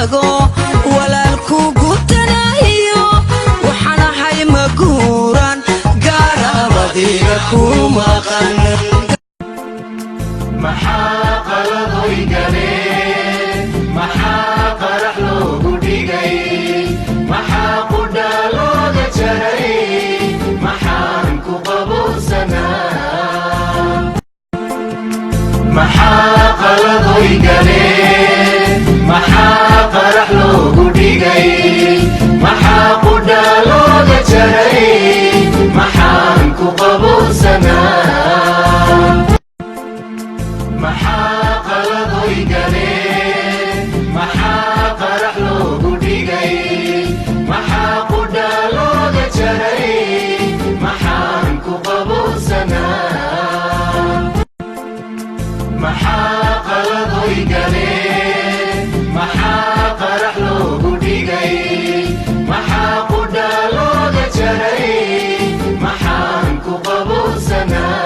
tago walaalku gutanayo waxana hay maguuran gaarabadiga ku maqan maxaa qaladoy galeen maxaa qarax loogu dhigay maxaa qudhaalooda jaray maxaan ku qabowsanaa maxaa qaladoy galeen maxaa qarax loogu dhigay maxaa qudhaalooda jaray maxaan ku qabowsanaa maxaa qaladoy galeen maxaa qarax loogu dhigay maxaa qudhaalooda jaray maxaan ku qabowsanaa maxaa qaladoy galeen maxaa qarax loogu dhigay maxaa qudhaalooda jaray maxaan ku qabowsanaa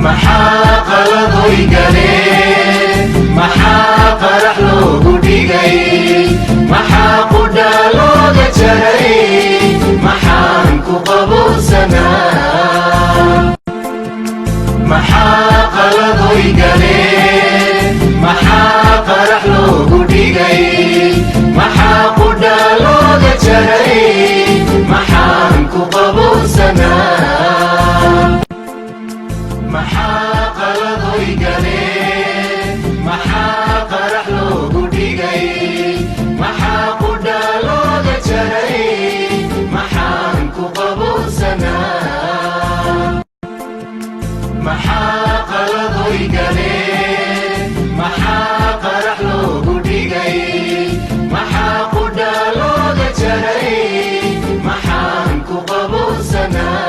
maxaa qaladoy galeen maxaa qarax loogu dhigay maxaa qudhaalooda jaray maxaan ku qabowsanaa maxaa qaladoy galeen maxaa qarax loogu dhigay maxaa qudhaalooda jaray maxaan ku qabowsanaa maxaa qaladoy galeen maxaa qarax loogu dhigay maxaa qudhaalooda jaray maxaan ku qabowsanaa maxaa qaladoy galeen maxaa qarax loogu dhigay maxaa qudhaalooda jaray maxaan ku qabowsanaa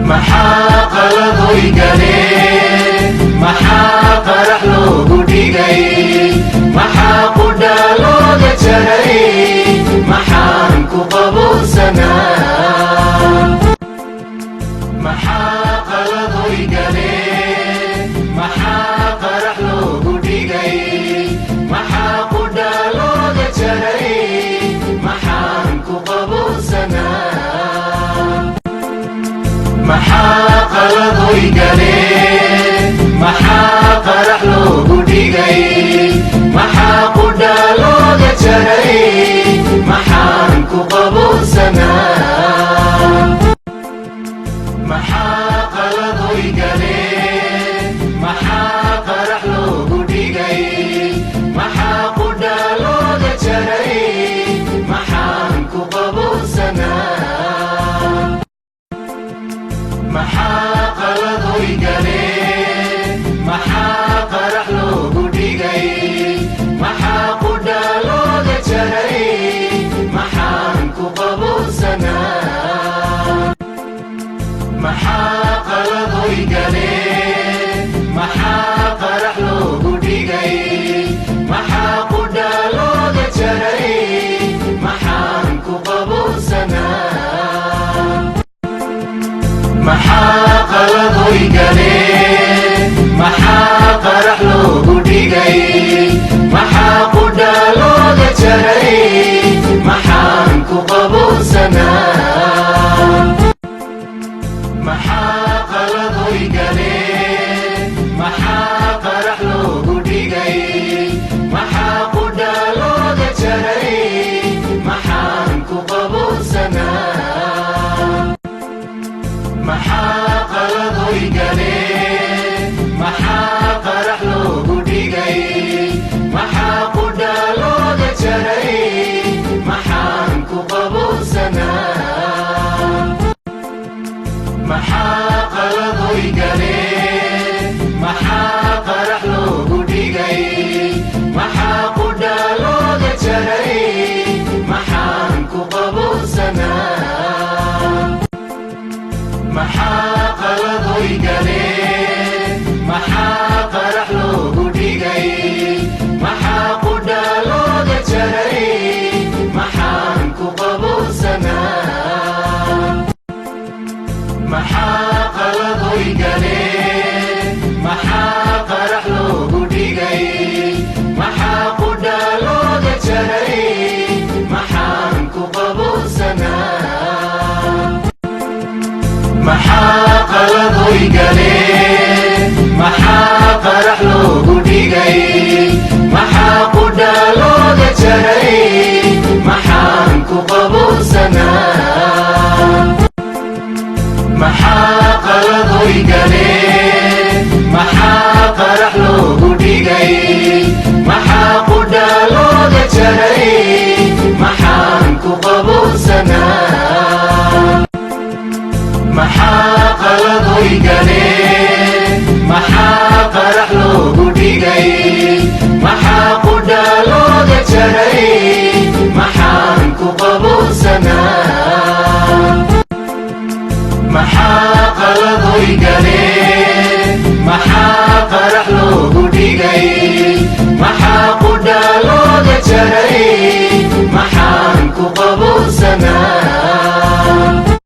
maxaa qaladoy galeen maxaa qarax loogu dhigay maxaa qudhaalooda jaray maxaan ku qabowsanaa maxaa qaladoy galeen maxaa qarax loogu dhigay maxaa qudhaalooda jaray maxaan ku qabowsanaa maxaa qaladoy galeen maxaa qarax loogu dhigay maxaa qudhaalooda jaray maxaan ku qabowsanaa maxaa qaladoy galeen maxaa qarax loogu dhigay maxaa qudhaalooda jaray maxaan ku qabowsanaa maxaa qaladoy galeen maxaa qarax loogu dhigay maxaa qudhaalooda jaray maxaan ku qabowsanaa maxaa qaladoy galeen maxaa qarax loogu dhigay maxaa qudhaalooda jaray maxaan ku qabowsanaa maxaa qaladoy galeen maxaa qarax loogu dhigay maxaa qudhaalooda jaray maxaan ku qabowsanaa maxaa qaladoy galeen maxaa qarax loogu dhigay maxaa qudhaalooda jaray maxaan ku qabowsanaa maxaa qaladoy galeen maxaa qarax loogu dhigay maxaa qudhaalooda jaray maxaan ku qabowsanaa maxaa qaladoy galeen maxaa qarax loogu dhigay maxaa qudhaalooda jaray maxaan ku qabowsanaa maxaa qaladoy galeen maxaa qarax loogu dhigay maxaa qudhaalooda jaray maxaan ku qabowsanaa maxaa qaladoy galeen maxaa qarax loogu maxaa qaladoy galeen maxaa qarax loogu dhigay maxaa qudha looga jaray maxaan ku qabowsanaa maxaa qaladoy galeen maxaa qarax loogu dhigay maxaa qudha looga jaray maxaan ku qabowsanaa maxaa qaladoy galeen maxaa qarax loogu dhigay maxaa qudha looga jaray maxaan ku qabowsanaa maxaa qaladoy galeen maxaa qarax loogu dhigay